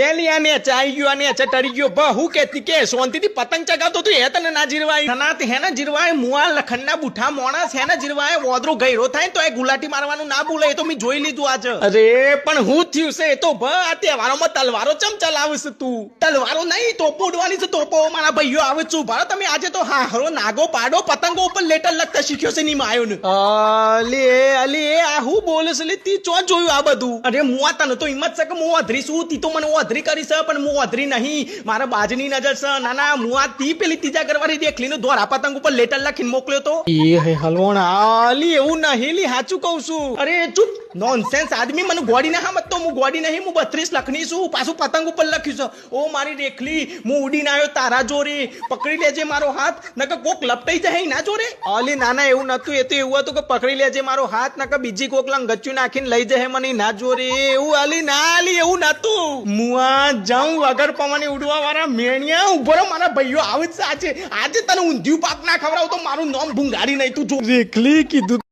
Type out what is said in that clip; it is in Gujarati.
આને ચાઈ ગયો આને ચટરી ગયો બહુ કેતી કે શાંતિથી પતંગ ચગાવતો તું એ તને ના જીરવાય થનાત હેના જીરવાય મુઆ લખનના બુઠા મોણસ હેના જીરવાય ઓદરો ગયરો થાય તો એ ગુલાટી મારવાનું ના બોલે એ તો મેં જોઈ લીધું આજ અરે પણ હું થયું છે એ તો આ તહેવારોમાં તલવારો ચમ ચલાવસ તું તલવારો નહીં તોપો ઉડવાની છે તોપો મારા ભાઈઓ આવે છું ભાડો તમે આજે તો હા હરો નાગો પાડો પતંગો ઉપર લેટર લખતા શીખ્યો છે ની માયો ને અલે આ હું બોલે છે લે તી ચો જોયું આ બધું અરે મુઆ તને તો હિંમત છે કે હું અધરી છું તી તો મને અધરી કરી છે પણ હું અધરી નહીં મારા બાજની નજર છે નાના મુઆ તી પેલી ત્રીજા કરવાની દેખલીનો દોરા પતંગ ઉપર લેટર લખીને મોકલ્યો તો એ હલવણ આલી એવું નહીં લી સાચું કહું છું અરે ચૂપ નોનસેન્સ આદમી મને ગોડી ના મત તો હું ગોડી નહીં હું 32 લખની છું પાછું પતંગ ઉપર લખ્યું છે ઓ મારી રેખલી હું ઉડીને આવ્યો તારા જોરે પકડી લેજે મારો હાથ નકર કોક લપટાઈ જાય ના જોરે અલી નાના એવું નતું એ તો એવું હતું કે પકડી લેજે મારો હાથ નકર બીજી કોક લંગ ગચ્ચું નાખીને લઈ જાય મને ના જોરે એવું અલી ના અલી એવું નતું મુઆ જાઉં વગર પવને ઉડવા વાળા મેણિયા ઉભો રહો મારા ભાઈઓ આવે છે આજે તને ઊંધિયું પાક ના ખવડાવ તો મારું નામ ભૂંગાડી નહીં તું જો રેખલી કીધું